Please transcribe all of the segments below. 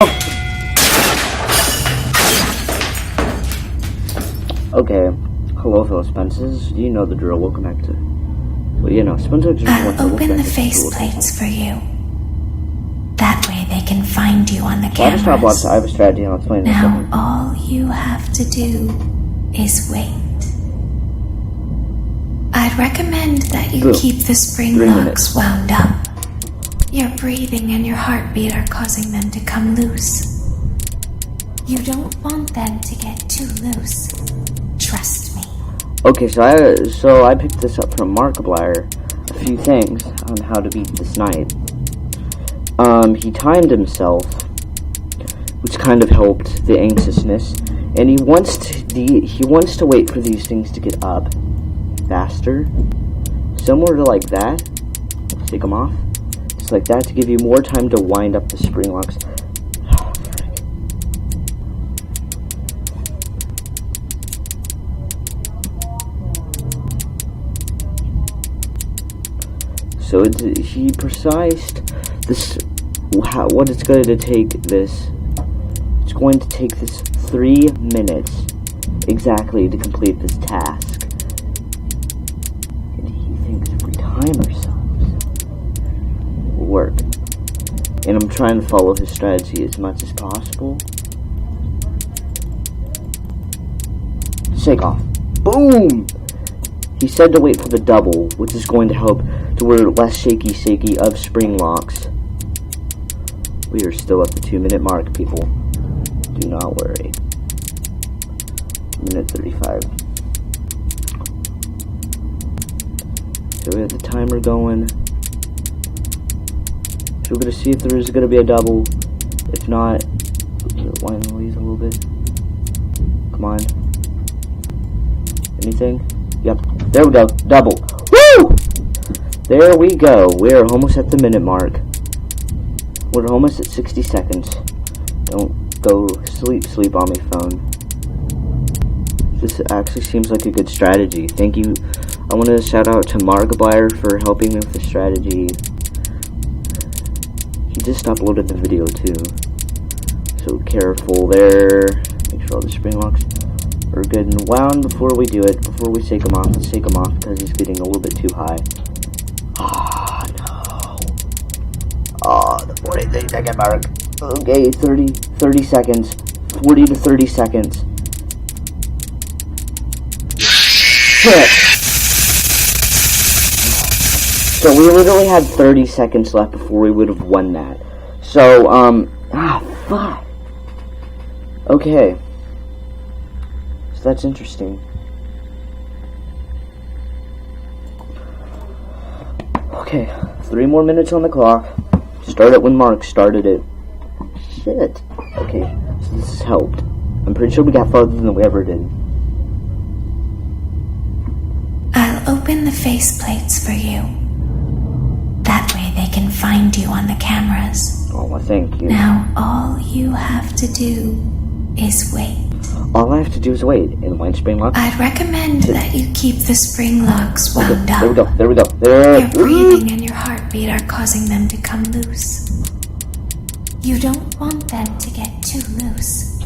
Okay, hello fellow Spencers, you know the drill, welcome back to... Well, you know, Spencer just wants to I'll open the faceplates for you. That way they can find you on the cameras. I have a strategy, and I'll explain it in a second. Now all you have to do is wait. I'd recommend that you keep the spring locks wound up. Your breathing and your heartbeat are causing them to come loose. You don't want them to get too loose. Trust me. Okay, so I picked this up from Markiplier. A few things on how to beat this night. He timed himself, which kind of helped the anxiousness, and he wants to wait for these things to get up faster, similar to like that. Take them off, just like that, to give you more time to wind up the spring locks. So he precised this, what it's going to take this. It's going to take this 3 minutes exactly to complete this task. And he thinks if we time ourselves, it will work. And I'm trying to follow his strategy as much as possible. Shake off. Boom! He said to wait for the double, which is going to help to where less shaky of spring locks. We are still at the 2-minute mark, people. Do not worry. Minute 35. So we have the timer going. So we're going to see if there is going to be a double. If not, wind the leaves a little bit. Come on. Anything? Yep. There we go. Double. Woo! There we go. We're almost at the minute mark. We're almost at 60 seconds. Don't go sleep on me, phone. This actually seems like a good strategy. Thank you. I want to shout out to Markiplier for helping me with the strategy. He just uploaded the video too. So careful there. Make sure all the spring locks are good and wound before we do it. Before we take him off, let's take him off because he's getting a little bit too high. Ah, no. Oh, the 43-second mark. Okay, 30 seconds. 40 to 30 seconds. Shit. So we literally had 30 seconds left before we would have won that. So, fuck. Okay. So that's interesting. Okay, 3 more minutes on the clock. Start it when Mark started it. Shit. Okay, so this has helped. I'm pretty sure we got farther than we ever did. I'll open the faceplates for you. That way they can find you on the cameras. Oh, well, thank you. Now all you have to do is wait. All I have to do is wait, and wind spring locks. I'd recommend that you keep the spring locks wound up. There we go. Your breathing and your heartbeat are causing them to come loose. You don't want them to get too loose.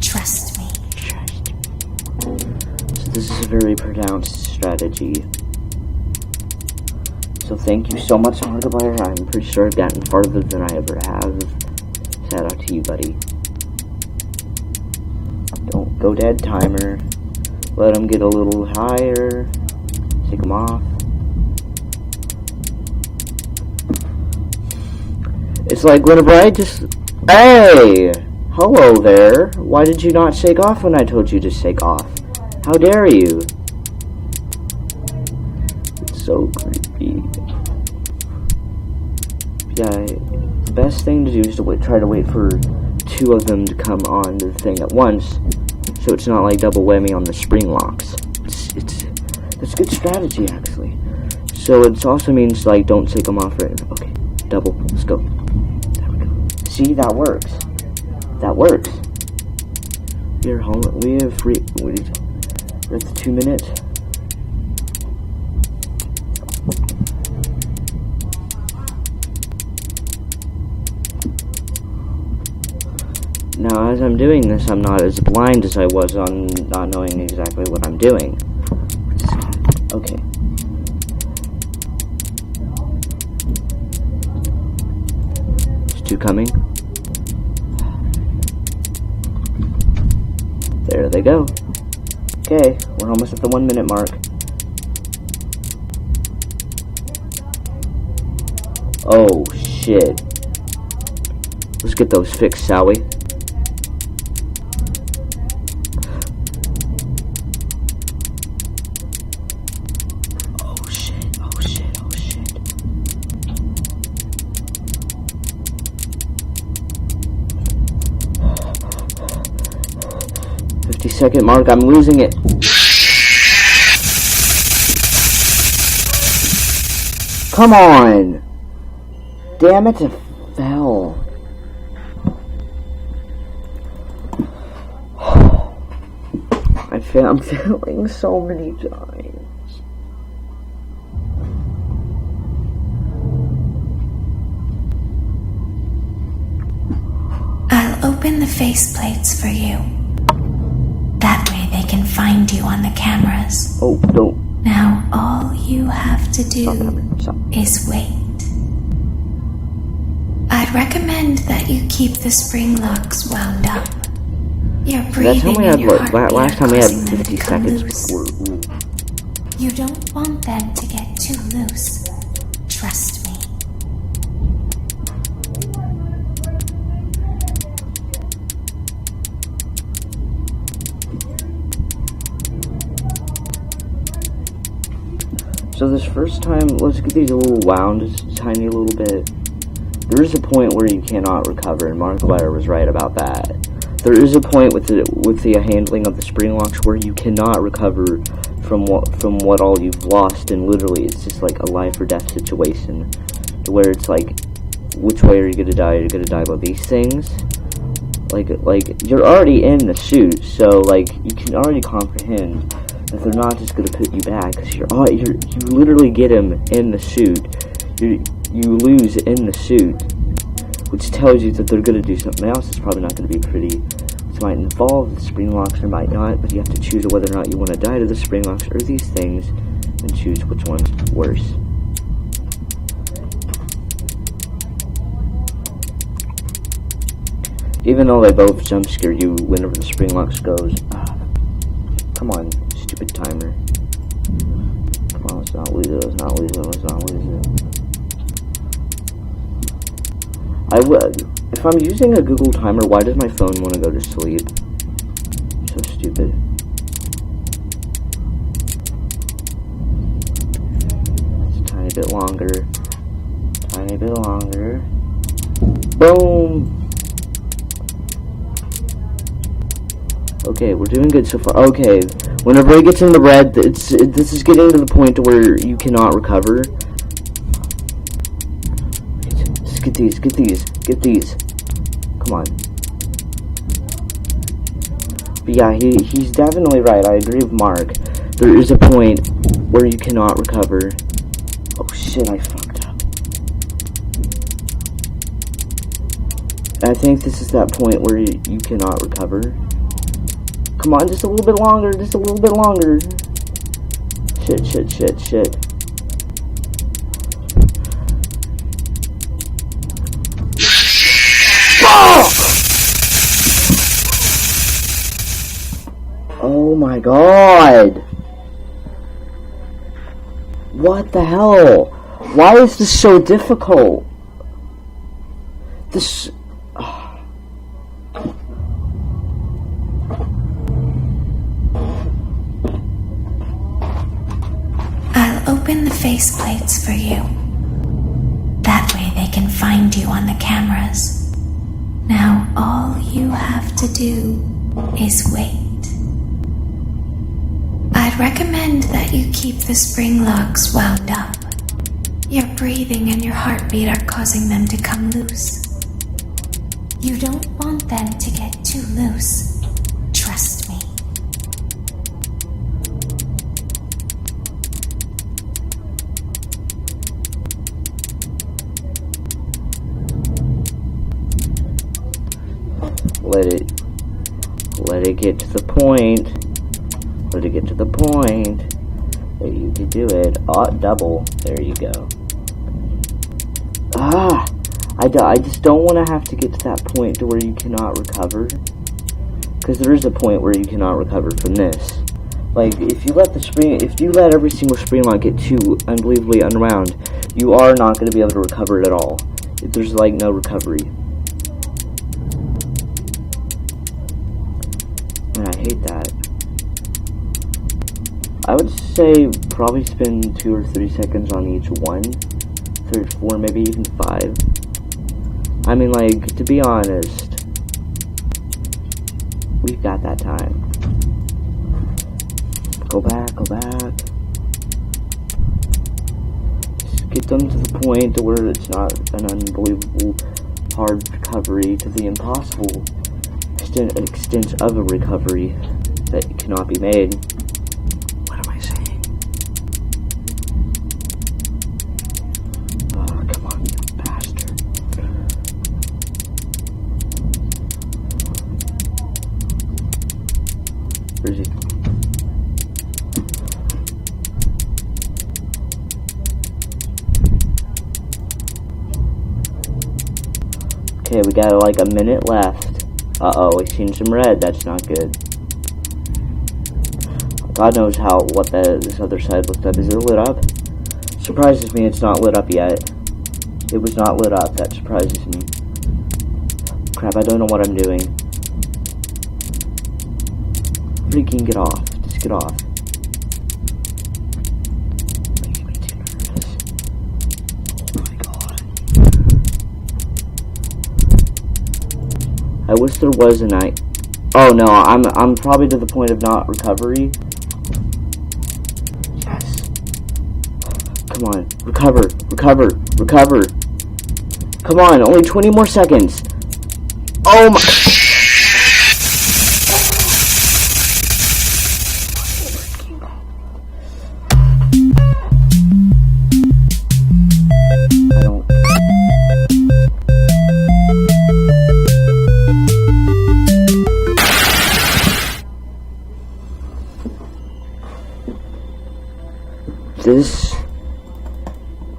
Trust me. So this is a very pronounced strategy. So thank you so much, Markiplier. I'm pretty sure I've gotten farther than I ever have. Shout out to you, buddy. Don't go dead, timer. Let them get a little higher. Take them off. It's like whenever I just... Hey! Hello there. Why did you not shake off when I told you to shake off? How dare you? It's so creepy. Yeah, the best thing to do is to try to wait for 2 of them to come on the thing at once, so it's not like double whammy on the spring locks. That's a good strategy, actually. So it also means, like, don't take them off right now. Okay, double, let's go. There we go. See, that works. That works. We're at the 2 minutes. Now, as I'm doing this, I'm not as blind as I was on not knowing exactly what I'm doing. Okay. Is 2 coming? There they go. Okay, we're almost at the 1 minute mark. Oh, shit. Let's get those fixed, shall we? Oh, shit, oh, shit, oh, shit. "50-second mark, I'm losing it." Come on! Damn it, it fell. I'm failing so many times. I'll open the faceplates for you. That way they can find you on the cameras. Oh, don't. Now all you have to do is wait. I'd recommend that you keep the spring locks wound up. Your breathing and your heartbeat last time we had 50 are causing them to seconds come before. loose. You don't want them to get too loose. Trust me. So this first time, let's get these a little wound, just a tiny little bit. There is a point where you cannot recover, and Markiplier was right about that. There is a point with the handling of the spring locks where you cannot recover from what all you've lost, and literally it's just like a life or death situation, to where it's like, which way are you gonna die? You're gonna die by these things. Like you're already in the suit, so like you can already comprehend that they're not just gonna put you back, because you literally get him in the suit. You lose in the suit, which tells you that they're going to do something else that's probably not going to be pretty, which might involve the spring locks or might not, but you have to choose whether or not you want to die to the spring locks or these things, and choose which one's worse. Even though they both jump scare you whenever the spring locks goes. Come on, stupid timer. Come on, let's not lose it, let's not lose it, let's not lose it. If I'm using a Google timer, why does my phone want to go to sleep? So stupid. It's a tiny bit longer. Tiny bit longer. Boom! Okay, we're doing good so far. Okay, whenever it gets in the red, this is getting to the point where you cannot recover. Get these. Come on. But yeah, he's definitely right. I agree with Mark. There is a point where you cannot recover. Oh shit, I fucked up. I think this is that point where you cannot recover. Come on, just a little bit longer, just a little bit longer. Shit. Oh my god! What the hell? Why is this so difficult? This... I'll open the faceplates for you. That way they can find you on the cameras. Now all you have to do is wait. I'd recommend that you keep the spring locks wound up. Your breathing and your heartbeat are causing them to come loose. You don't want them to get too loose. Trust me. let it get to the point. Let it get to the point that you can do it. Oh, double. There you go. I just don't want to have to get to that point to where you cannot recover. Because there is a point where you cannot recover from this. Like, if you let every single spring lock get too unbelievably unwound, you are not going to be able to recover it at all. There's, like, no recovery. And I hate that. I would say probably spend 2 or 3 seconds on each one. 3 or 4, maybe even 5. I mean, like, to be honest, we've got that time. Go back. Just get them to the point to where it's not an unbelievable hard recovery to the impossible extent of a recovery that cannot be made. What am I saying? Oh, come on, you bastard. Where is he? Okay, we got like a minute left. Uh-oh, we've seen some red. That's not good. God knows what this other side looked up. Is it lit up? Surprises me it's not lit up yet. It was not lit up. That surprises me. Crap, I don't know what I'm doing. Freaking get off. Just get off. Making me too nervous. Oh my god. I wish there was a night. Oh no, I'm probably to the point of not recovery. Yes. Come on, recover. Come on, only 20 more seconds. Oh my.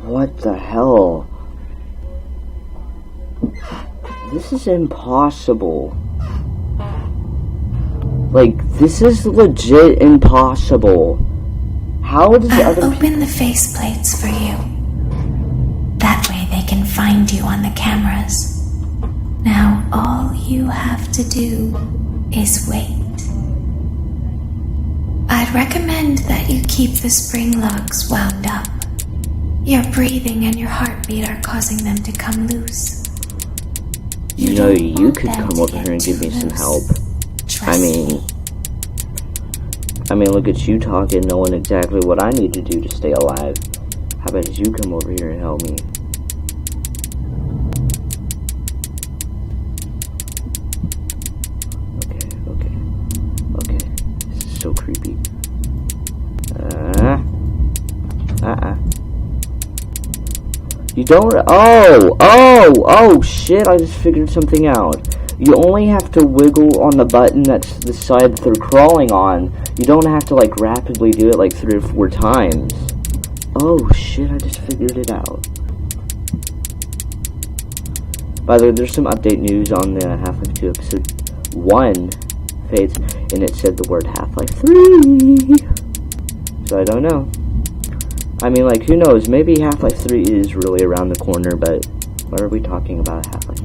What the hell? This is impossible. Like, this is legit impossible. How does I'll open the faceplates for you. That way they can find you on the cameras. Now all you have to do is wait. I'd recommend that you keep the spring locks wound up. Your breathing and your heartbeat are causing them to come loose. You know, you could come over here and give me some help. I mean, look at you talking, knowing exactly what I need to do to stay alive. How about you come over here and help me? Okay. This is so creepy. You don't. Oh, shit! I just figured something out. You only have to wiggle on the button that's the side that they're crawling on. You don't have to, like, rapidly do it, like, 3 or 4 times. Oh, shit, I just figured it out. By the way, there's some update news on the Half-Life 2 Episode 1 Fates, and it said the word Half-Life 3. So I don't know. I mean, like, who knows? Maybe Half-Life 3 is really around the corner, but why are we talking about Half-Life?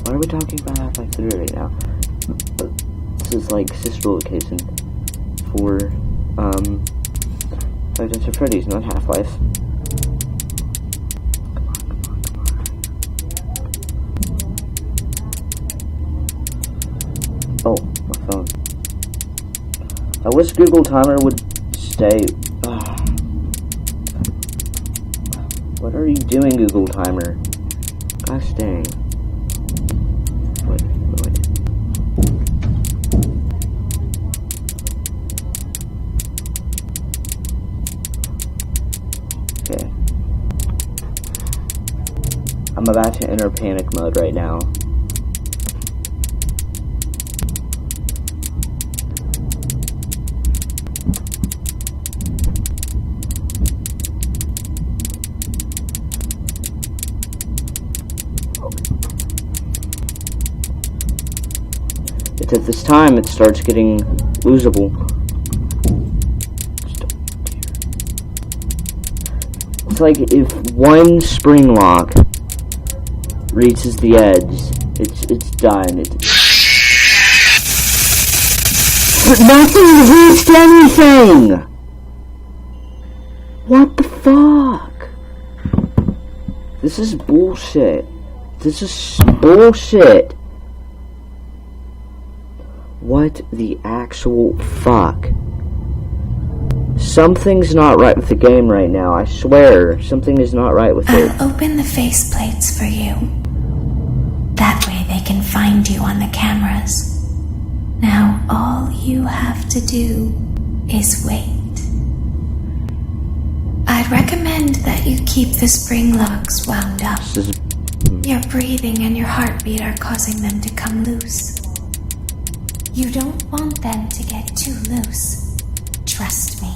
Why are we talking about Half-Life 3 right now? This is like SisterLocation for Five Nights at Freddy's, not Half-Life. Oh, my phone. I wish Google Timer would stay. What are you doing, Google Timer? Gosh dang. Wait. Okay. I'm about to enter panic mode right now. It's at this time it starts getting losable. It's like if one spring lock reaches the edge, it's done. But nothing reached anything! What the fuck? This is bullshit. This is bullshit. What the actual fuck? Something's not right with the game right now. I swear, something is not right with it. I'll open the faceplates for you. That way they can find you on the cameras. Now all you have to do is wait. I'd recommend that you keep the spring locks wound up. Your breathing and your heartbeat are causing them to come loose. You don't want them to get too loose. Trust me.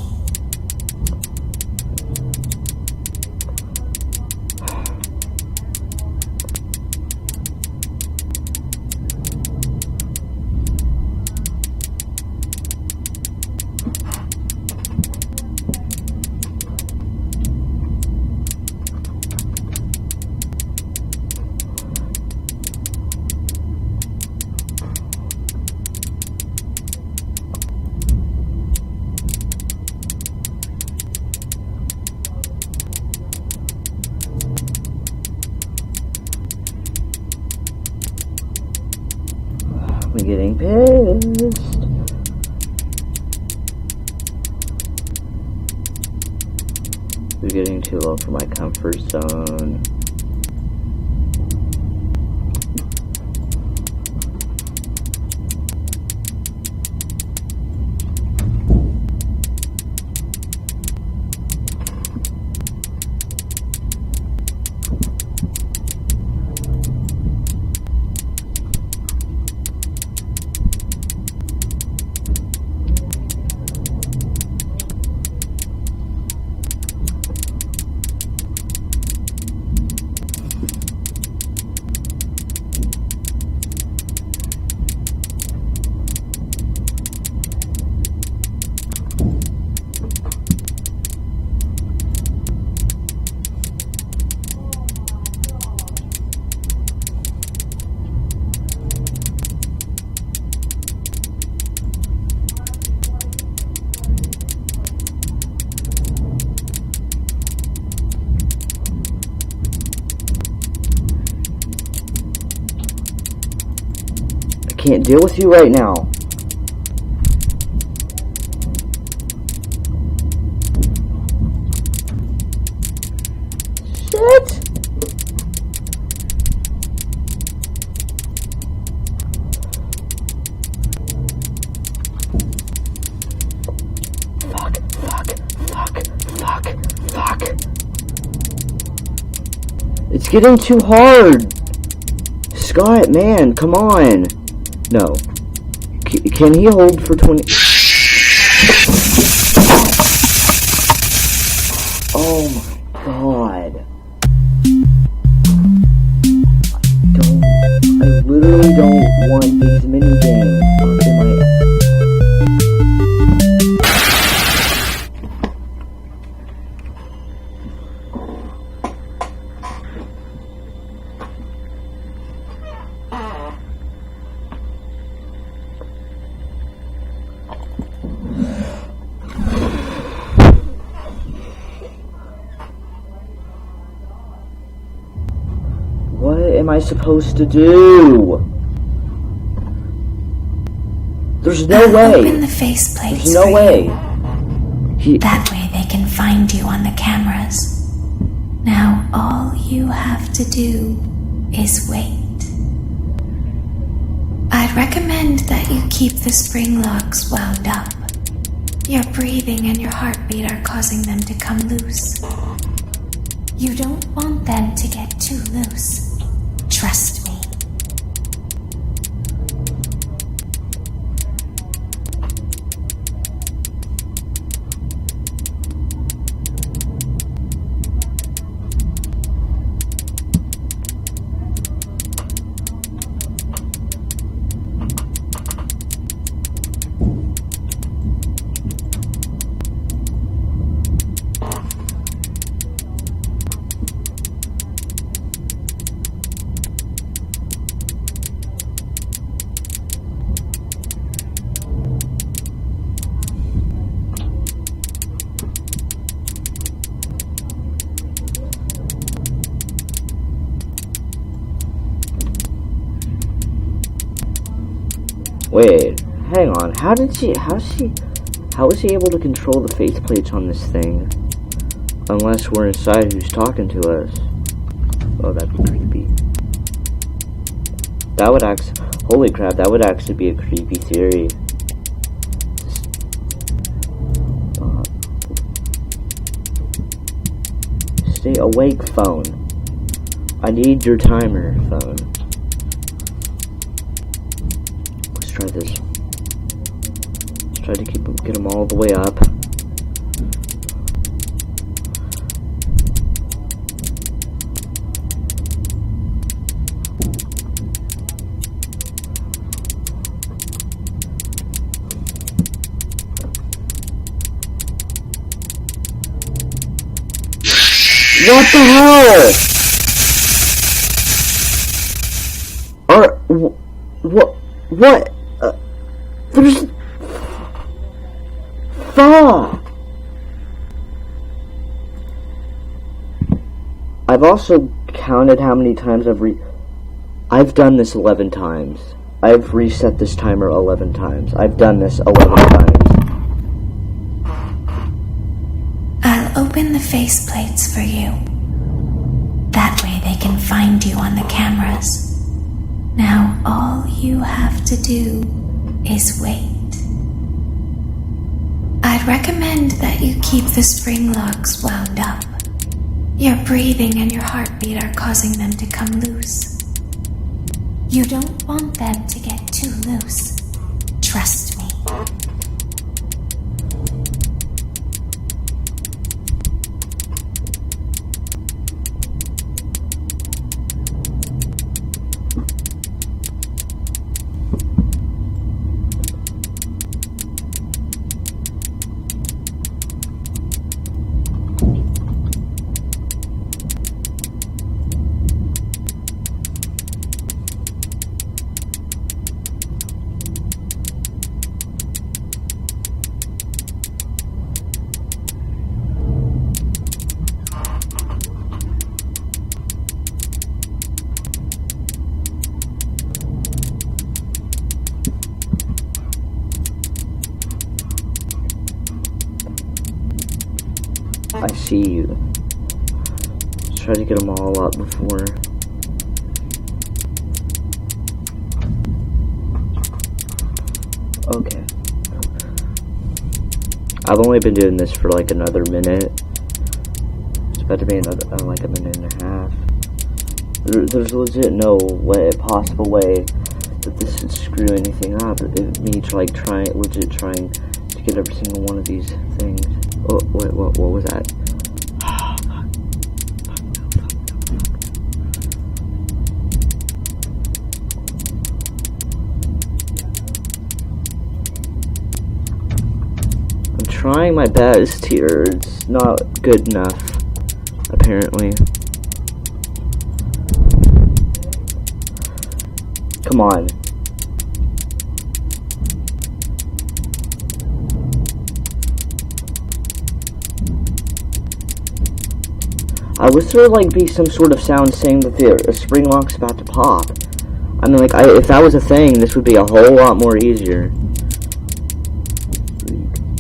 I'm getting pissed. We're getting too low for my comfort zone. Can't deal with you right now. Shit. Fuck. It's getting too hard. Scott, man, come on. No. Can he hold for 20? Oh my god. I literally don't want these minigames in my... What am I supposed to do? There's no way. Open the faceplates. There's no way. That way they can find you on the cameras. Now all you have to do is wait. I'd recommend that you keep the spring locks wound up. Your breathing and your heartbeat are causing them to come loose. You don't want them to get too loose. Trust me. Wait, hang on. How was she able to control the faceplates on this thing? Unless we're inside who's talking to us. Oh, that'd be creepy. That would holy crap, that would actually be a creepy theory. Stay awake, phone. I need your timer, phone. Let's try this. Let's try to get them all the way up. What the hell? What? There's... Fuck! I've also counted how many times I've done this 11 times. I've reset this timer 11 times. I've done this 11 times. I'll open the faceplates for you. That way they can find you on the cameras. Now all you have to do is wait. I'd recommend that you keep the spring locks wound up. Your breathing and your heartbeat are causing them to come loose. You don't want them to get too loose. Trust me. I see you. Let's try to get them all up before. Okay. I've only been doing this for like another minute. It's about to be another like a minute and a half. There's legit no possible way that this would screw anything up. Me like trying to get every single one of these things. Oh, wait, what was that? Oh, fuck. I'm trying my best here. It's not good enough, apparently. Come on. I wish there would like be some sort of sound saying that the spring lock's about to pop. I mean, like, if that was a thing, this would be a whole lot more easier.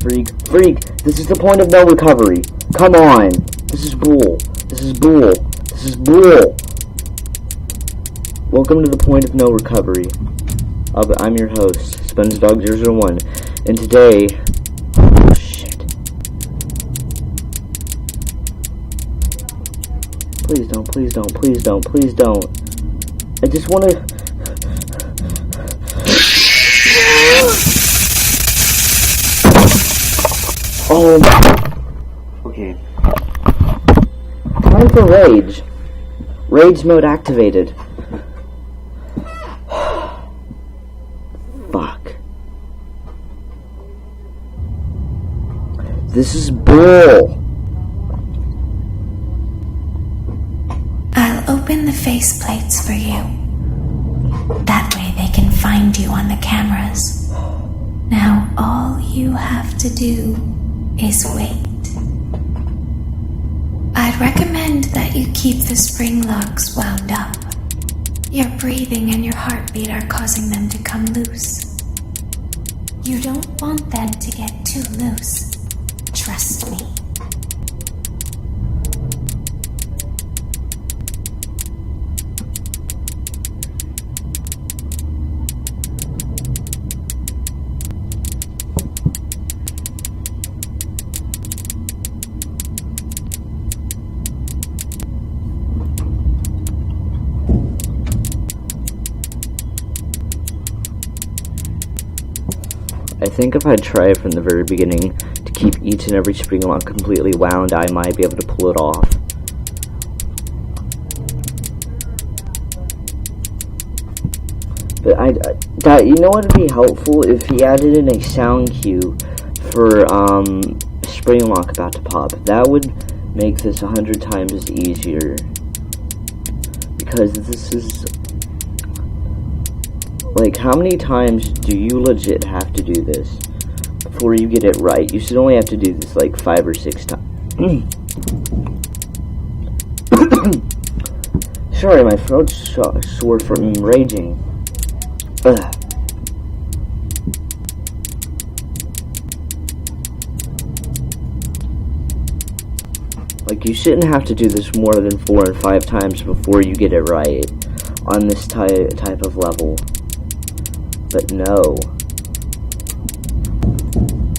Freak! This is the point of no recovery. Come on! This is bull. Welcome to the point of no recovery. I'm your host, SpongeDog001, and today... Oh, shit. Please don't. I just want to... Oh my... Okay. Time for rage. Rage mode activated. Fuck. This is bull. I'll open the faceplates for you. That way they can find you on the cameras. Now all you have to do is wait. I'd recommend that you keep the spring locks wound up. Your breathing and your heartbeat are causing them to come loose. You don't want them to get too loose. Trust me. I think if I try from the very beginning to keep each and every spring lock completely wound, I might be able to pull it off. But you know what would be helpful? If he added in a sound cue for spring lock about to pop. That would make this 100 times easier. Because this is... Like, how many times do you legit have to do this before you get it right? You should only have to do this like 5 or 6 times. Sorry, my throat's sore from raging. Ugh. Like, you shouldn't have to do this more than 4 or 5 times before you get it right on this type of level. But no.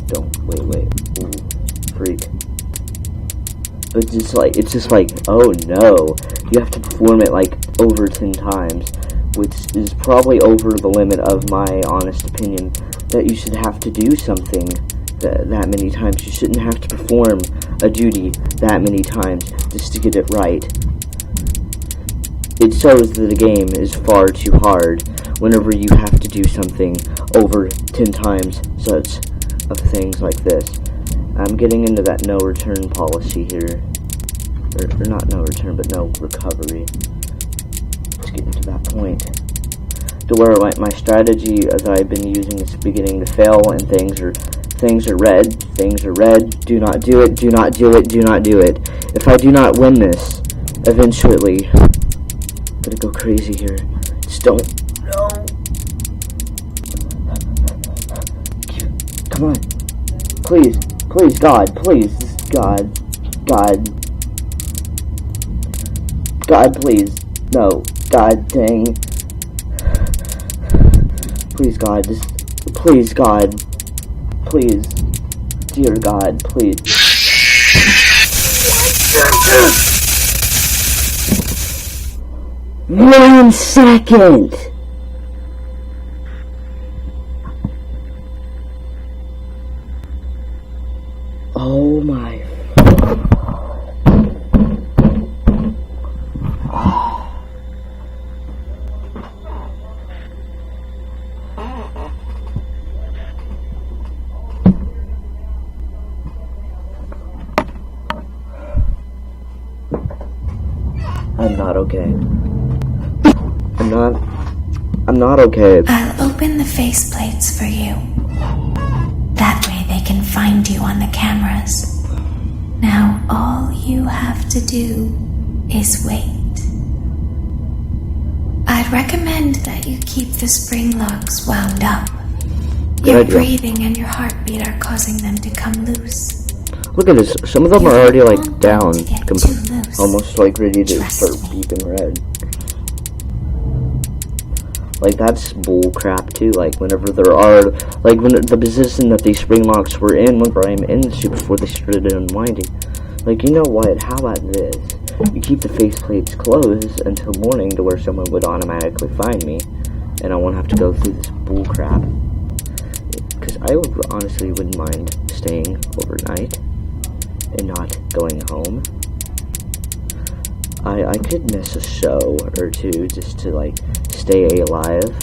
Don't. Wait. Ooh, freak. But it's just like, oh no. You have to perform it like over 10 times. Which is probably over the limit of my honest opinion. That you should have to do something that many times. You shouldn't have to perform a duty that many times just to get it right. It shows that the game is far too hard whenever you have to do something over 10 times such of things like this. I'm getting into that no return policy here. Or not no return, but no recovery. Let's get into that point. To where my strategy that I've been using is beginning to fail, and things are red, do not do it, do not do it, do not do it. If I do not win this, eventually, I'm gonna go crazy here. Just don't. No. Come on. Please, God, please. God, please. No. God, dang. Please, God, please, God. Please. Dear God, please. 1 second! Oh my... I'm not okay. I'm not okay. I'll open the faceplates for you. That way they can find you on the cameras. Now all you have to do is wait. I'd recommend that you keep the spring locks wound up. Your breathing and your heartbeat are causing them to come loose. Look at this. Some of them are already like down, almost like ready to start beeping red. Like, that's bull crap too. Like, whenever there are, like, when the position that these spring locks were in, whenever I'm in the suit before they started unwinding. Like, you know what? How about this? You keep the faceplates closed until morning to where someone would automatically find me, and I won't have to go through this bull crap. Because I honestly wouldn't mind staying overnight and not going home. I could miss a show or two just to, like, stay alive.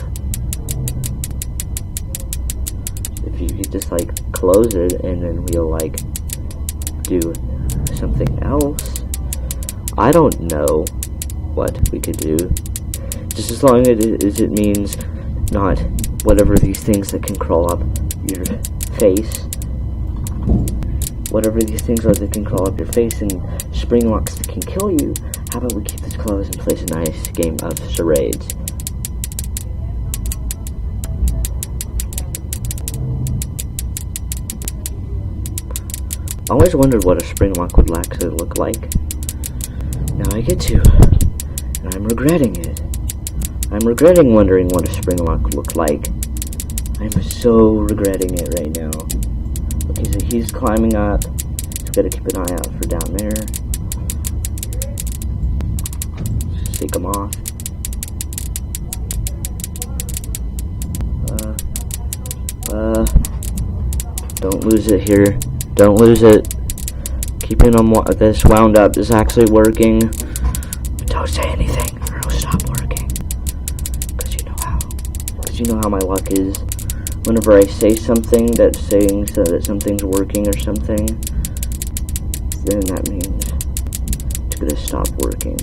If you could just, like, close it and then we'll, like, do something else. I don't know what we could do. Just as long as it means not whatever these things that can crawl up your face. Whatever these things are that can crawl up your face and spring locks that can kill you. How about we keep this closed and play a nice game of charades? I always wondered what a spring lock would actually look like. Now I get to, and I'm regretting it. I'm regretting wondering what a spring lock looked like. I'm so regretting it right now. Okay, so he's climbing up. Just gotta keep an eye out for down there. Just take him off. Don't lose it here. Don't lose it. Keeping him this wound up is actually working. Don't say anything or it'll stop working. Because you know how my luck is. Whenever I say something that's saying so that something's working or something, then that means it's gonna stop working.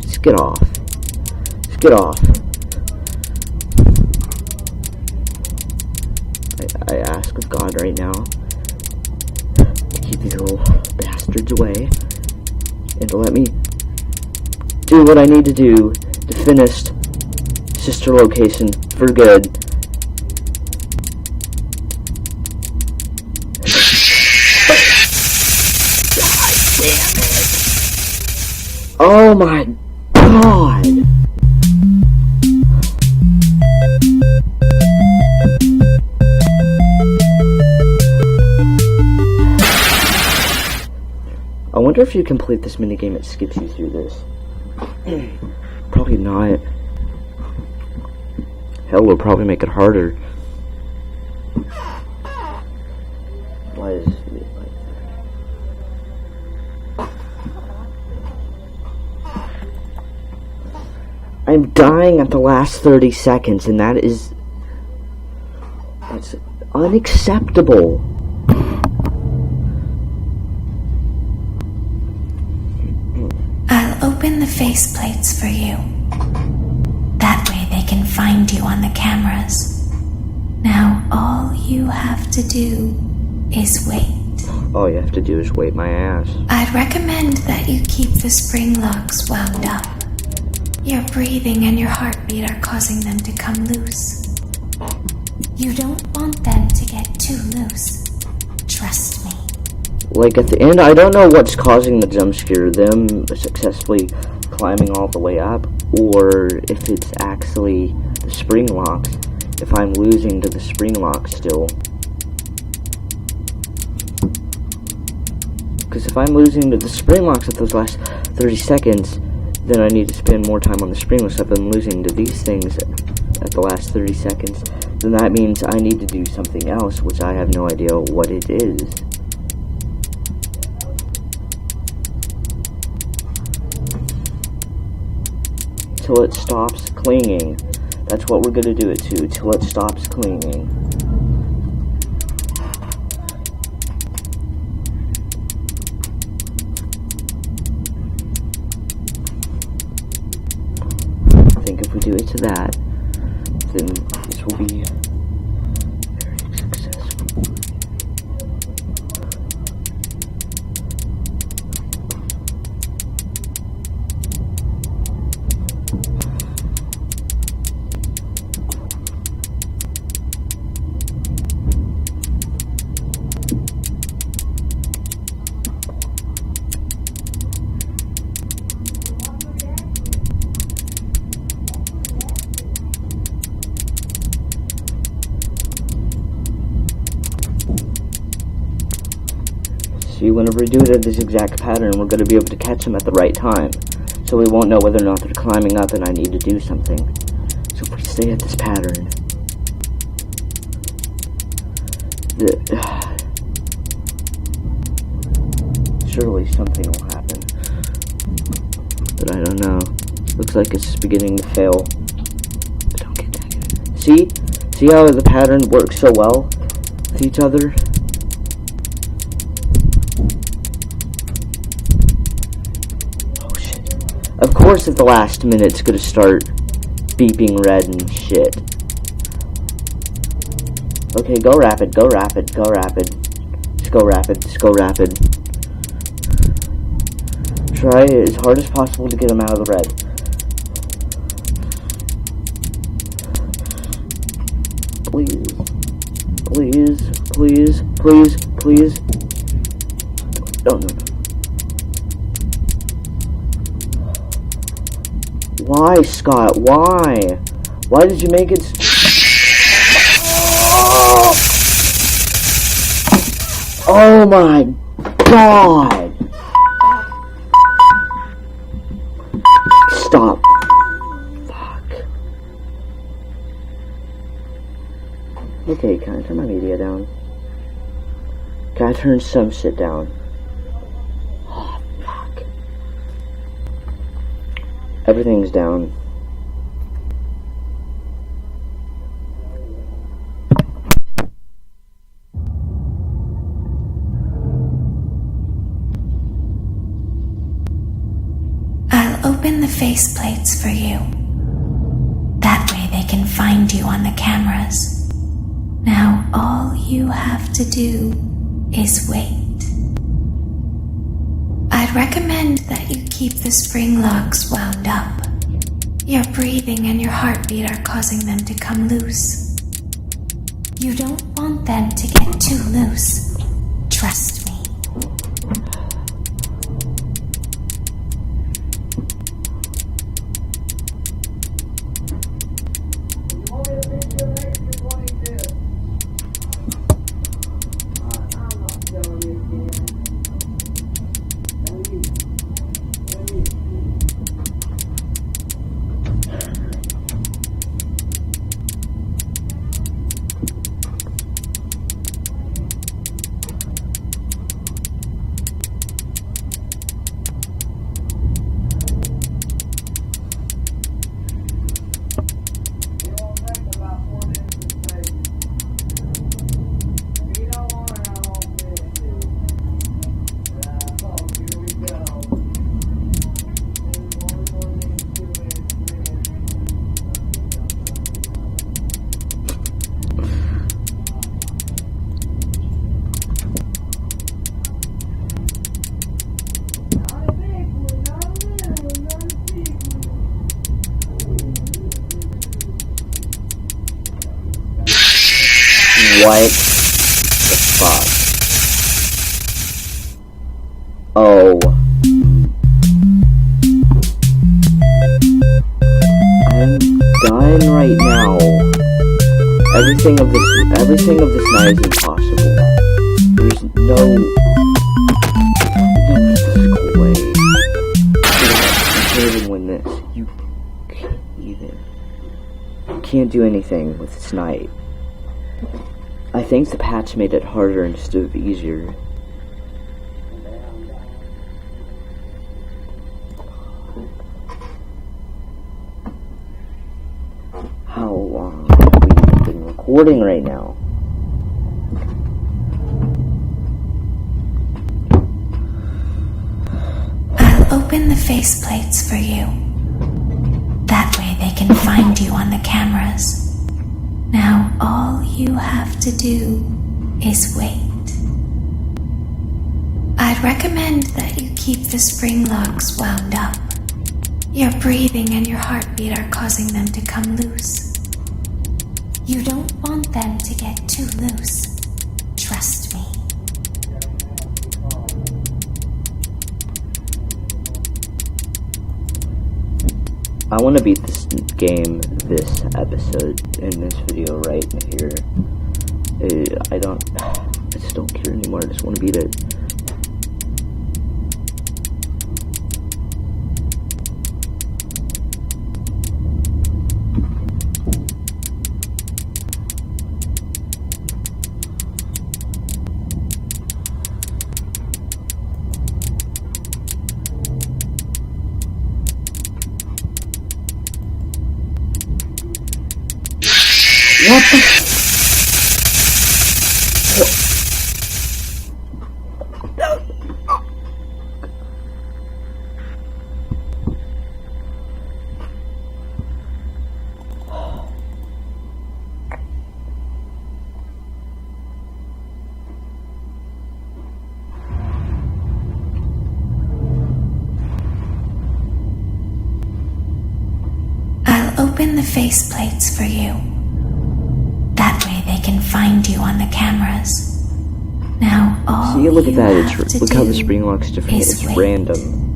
Just get off. Just get off. I ask of God right now to keep these little bastards away and to let me do what I need to do to finish SisterLocation for good. God damn it! Oh my God! I wonder if you complete this minigame, it skips you through this. Probably not. Hell, it'll probably make it harder. Why is it like that? I'm dying at the last 30 seconds, and that's unacceptable. I'll open the faceplates for you. That way they can find you on the cameras. Now all you have to do is wait. All you have to do is wait my ass. I'd recommend that you keep the spring locks wound up. Your breathing and your heartbeat are causing them to come loose. You don't want them to get too loose. Trust me. Like at the end, I don't know what's causing the jump scare, them successfully climbing all the way up, or if it's actually the spring locks, if I'm losing to the spring locks still. Because if I'm losing to the spring locks at those last 30 seconds, then I need to spend more time on the spring locks. If I'm losing to these things at the last 30 seconds, then that means I need to do something else, which I have no idea what it is. Till it stops clinging. That's what we're gonna do it to, till it stops clinging. I think if we do it to that, then this will be very successful. See, whenever we do it at this exact pattern, we're going to be able to catch them at the right time. So we won't know whether or not they're climbing up and I need to do something. So if we stay at this pattern, surely something will happen. But I don't know. Looks like it's beginning to fail. But don't get negative. See how the pattern works so well with each other? Of course at the last minute it's gonna start beeping red and shit. Okay, go rapid, go rapid, go rapid. Just go rapid, just go rapid. Try as hard as possible to get him out of the red. Please. Please, please, please, Please? No. Why, Scott? Why? Why did you make it... Oh my God! Stop. Fuck. Okay, can I turn my media down? Can I turn some shit down? Oh, fuck. Everything's down. Open the faceplates for you. That way they can find you on the cameras. Now all you have to do is wait. I'd recommend that you keep the spring locks wound up. Your breathing and your heartbeat are causing them to come loose. You don't want them to get too loose. Trust me. What the fuck? Oh. I'm dying right now. Everything of this night is impossible. There's no physical way. You can't even win this. You can't do anything with this night. I think the patch made it harder instead of easier. How long have we been recording right now? I'll open the faceplates for you. That way they can find you on the cameras. Now all you have to do is wait. I'd recommend that you keep the spring locks wound up. Your breathing and your heartbeat are causing them to come loose. You don't want them to get too loose. Trust me. I want to beat this game, this episode, in this video right here. I just don't care anymore. I just want to beat it. What the? I'll open the faceplates for you. That way they can find you on the cameras. Now all See, look at that. Look how the do spring lock's different. is It's wait. random.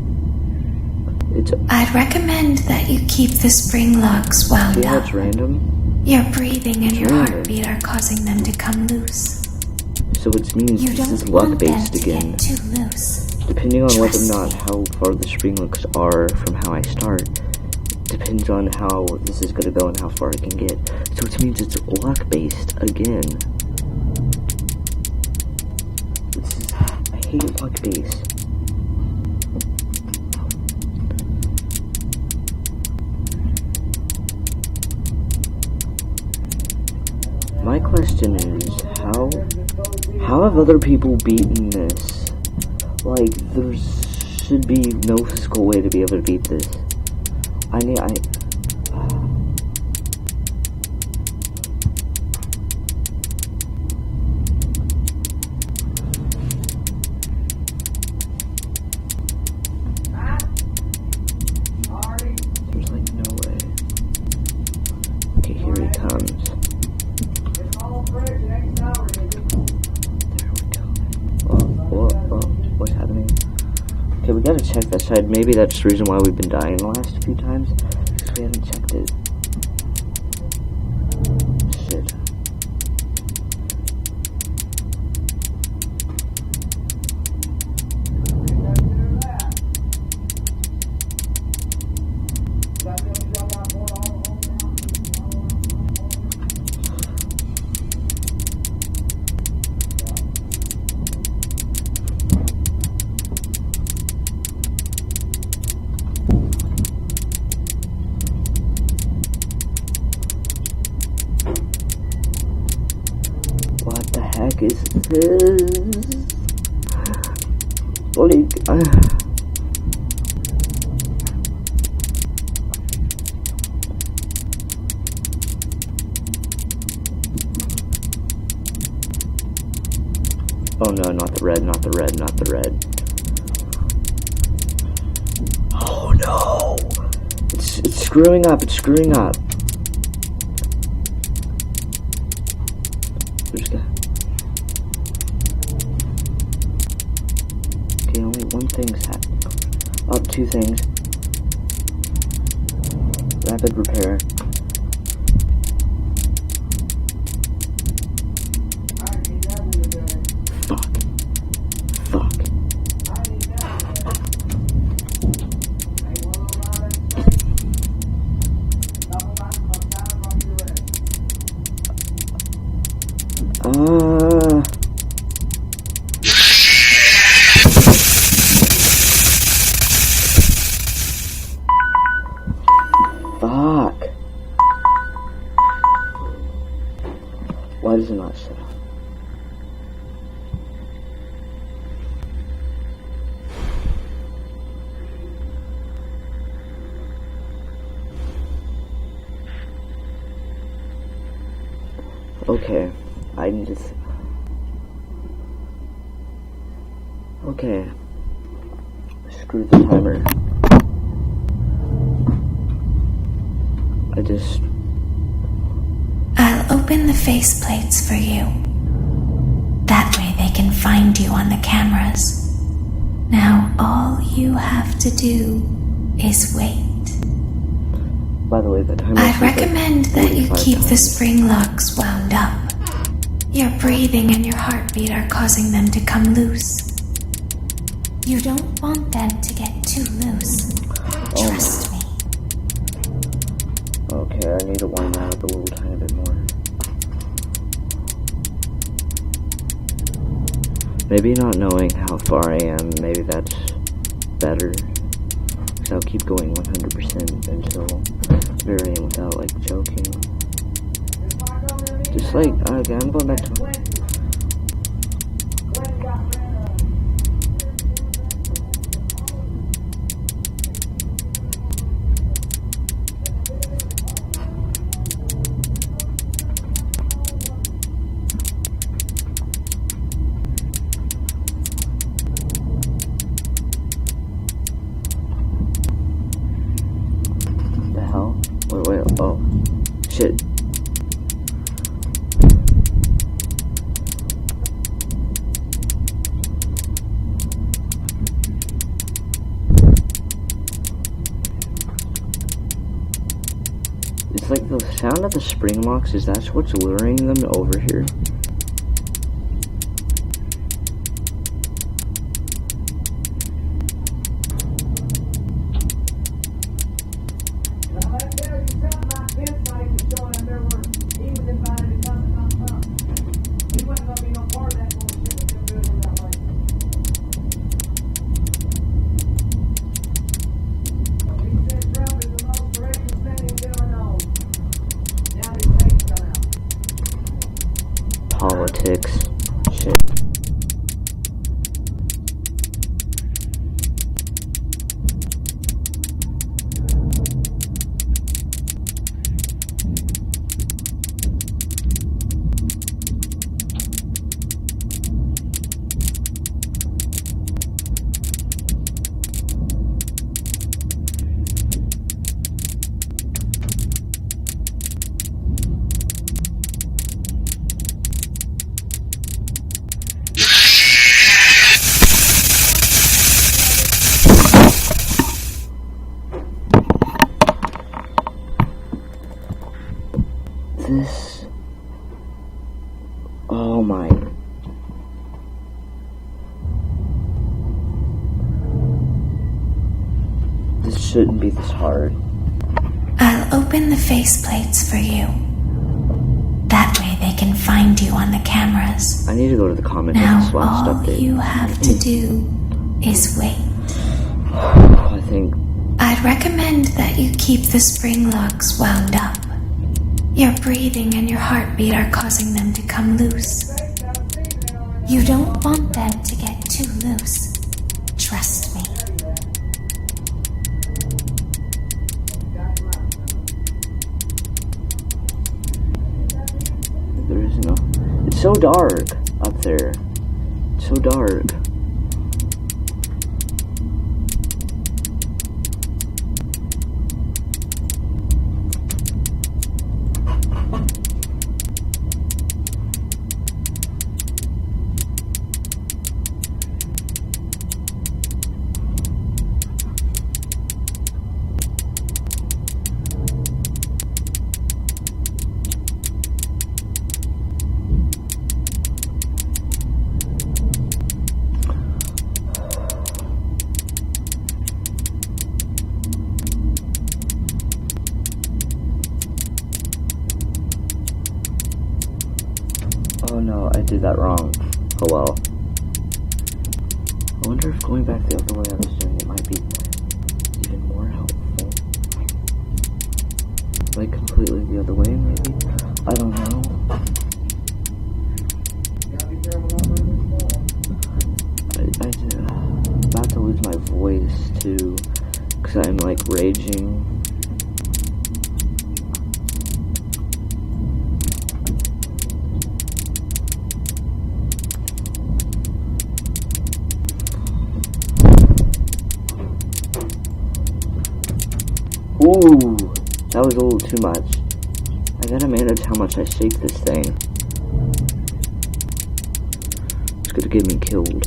I'd recommend that you keep the spring locks wound See how up. it's random? Your breathing and your random. heartbeat are causing them to come loose. So it means You this don't is want them luck-based to again. get too loose. Depending on whether or Trust not me. how far the spring looks are from how I start, depends on how this is going to go and how far I can get. So it means it's luck-based again. I hate luck-based. My question is, how have other people beaten this? Like, there should be no physical way to be able to beat this. There's like no way. Okay, here he comes. What's happening? Okay, we gotta check that side. Maybe that's the reason why we've been dying the last few times, because we haven't checked it. Shit. What the heck is this? Oh no, not the red, not the red, not the red. Oh no! It's screwing up, it's screwing up. Okay, only one thing's happening. Oh, two things. Rapid repair. Fuck. Fuck. Why does it not shut up? Okay, I need to... Okay. Screw the timer. I'll open the faceplates for you. That way they can find you on the cameras. Now all you have to do is wait. By the way, the timer... I'd recommend that you keep the spring locks wound up. Your breathing and your heartbeat are causing them to come loose. You don't want them to get too loose. Trust me. Okay, I need to wind that up a little tiny bit more. Maybe not knowing how far I am, maybe that's better. Because I'll keep going 100% until varying without, like, choking. Just like, okay, I'm going back to... Wait, oh, shit. sound of the spring locks, is that what's luring them over here? Politics. Shit. This... Oh my... This shouldn't be this hard. I'll open the faceplates for you. That way they can find you on the cameras. I need to go to the comment now, on this last all update. you have to do is wait. I think... I'd recommend that you keep the spring locks wound up. Your breathing and your heartbeat are causing them to come loose. You don't want them to get too loose. Trust me. There is no... It's so dark up there. It's so dark. Oh no, I did that wrong. Oh well. I wonder if going back the other way I was doing it might be even more helpful. Like completely the other way, maybe? I don't know. I'm about to lose my voice too, because I'm like raging. Ooh, that was a little too much. I gotta manage how much I shake this thing. It's gonna get me killed.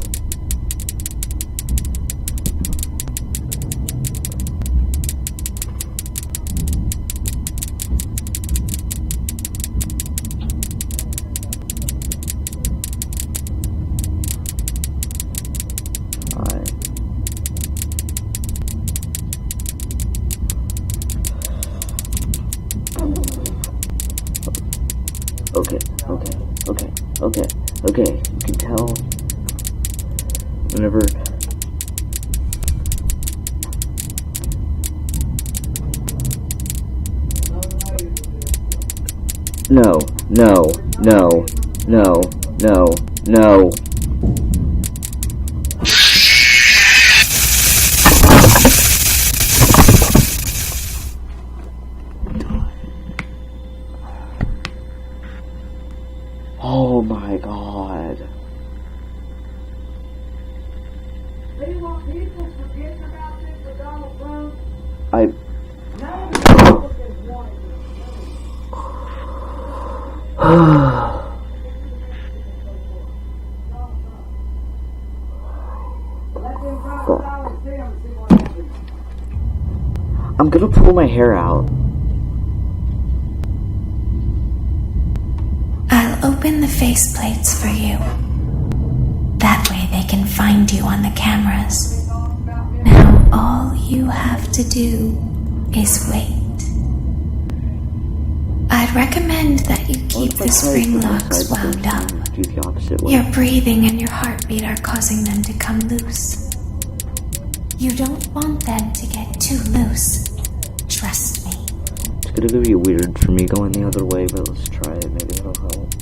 Okay, you can tell whenever no. Oh my god. Do you want people forgetting about this with Donald Trump? I... I'm gonna pull my hair out. I'll open the faceplates for you. That way they can find you on the cameras. Now all you have to do is wait. I'd recommend that you keep the spring locks wound up. Do the opposite way. Your breathing and your heartbeat are causing them to come loose. You don't want them to get too loose. Trust me. It's gonna be weird for me going the other way, but let's try it. Maybe it'll help.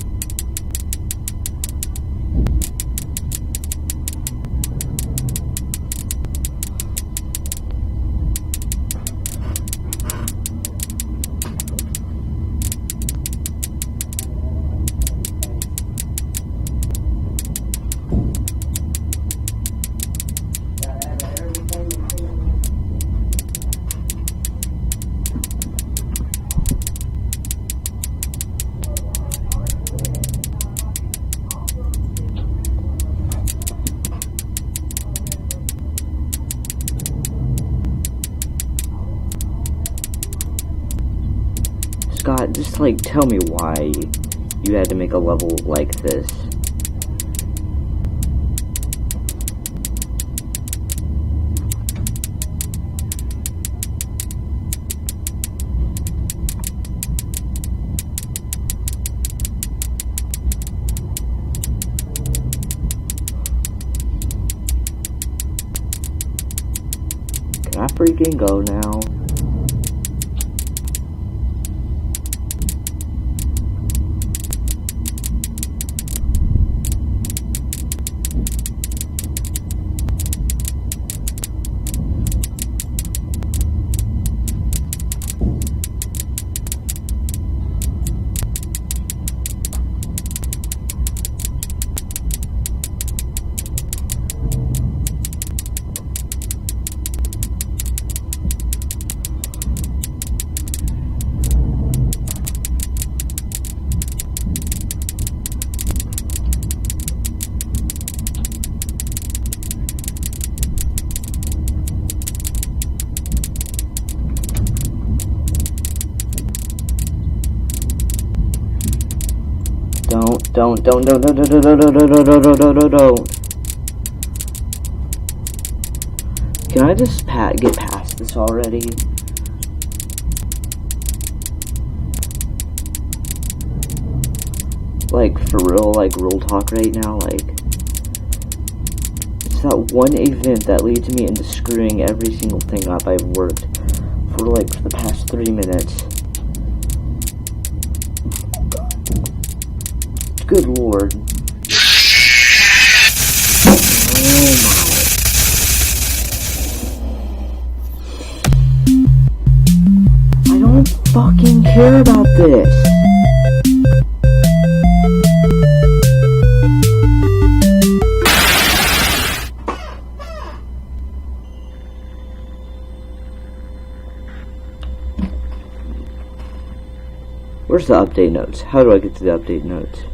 Scott, just like tell me why you had to make a level like this. Can I freaking go now? Don't. Can I just get past this already? Like, for real, like, real talk right now, like, it's that one event that leads me into screwing every single thing up I've worked for, like, the past 3 minutes. Good lord. Oh my. I don't fucking care about this. Where's the update notes? How do I get to the update notes?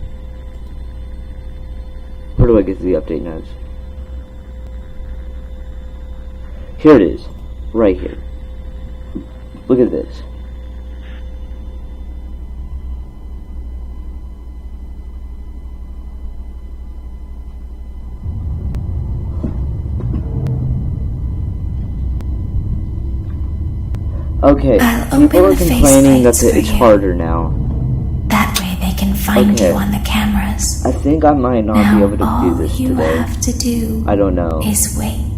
Where do I get to the update notes? Here it is. Right here. Look at this. Okay, people are complaining that it's harder now. That way they can find you on the cameras. I think I might not be able to do this today. All you have to do I don't know. is wait.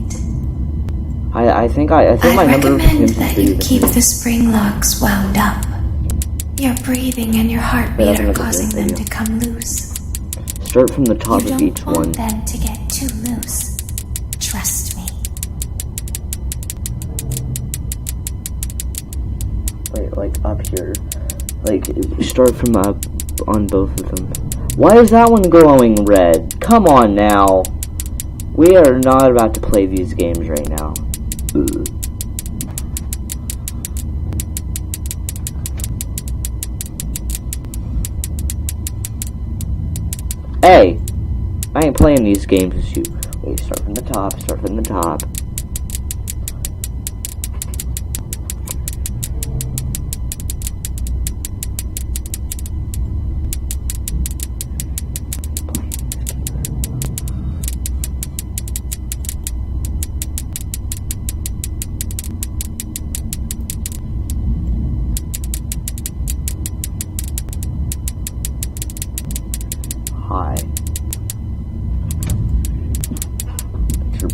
I think my number of recommend attempts that is you keep the spring locks wound up. Your breathing and your heartbeat are causing them to come loose. Start from the top of each one. You don't want them to get too loose. Trust me. Wait, like up here. Like, start from up on both of them. Why is that one glowing red? Come on now. We are not about to play these games right now. Ugh. Hey! I ain't playing these games with you. Wait, start from the top, start from the top.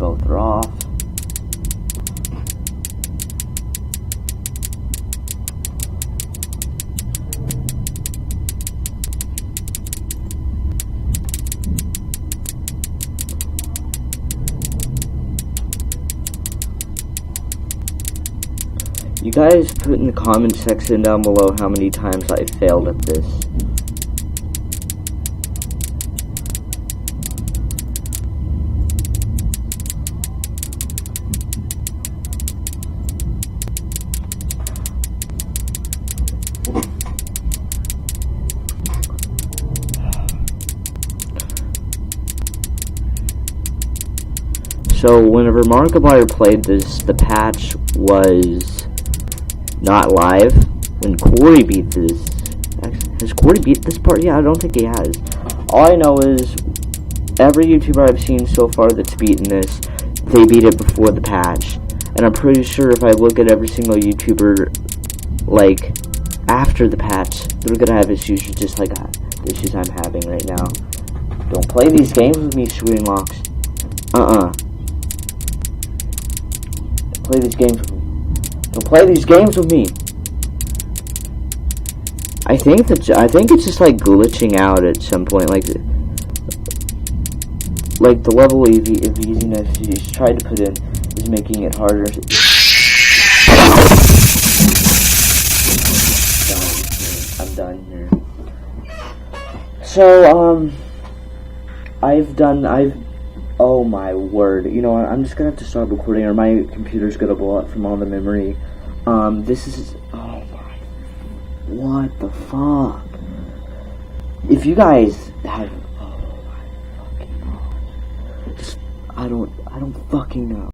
both are off. You guys put in the comment section down below how many times I failed at this. So whenever Markiplier played this, the patch was not live. When Corey beat this, has Corey beat this part? Yeah, I don't think he has. All I know is every YouTuber I've seen so far that's beaten this, they beat it before the patch. And I'm pretty sure if I look at every single YouTuber, like, after the patch, they're gonna have issues just like the issues I'm having right now. Don't play these games with me, Swinglocks. Play these games with me. Don't play these games with me. I think it's just like glitching out at some point, like the level of easiness he's tried to put in is making it harder. I'm done here. So oh my word, you know what, I'm just gonna have to stop recording or my computer's gonna blow up from all the memory. This is, oh my, what the fuck? If you guys have, oh my fucking god, I don't fucking know.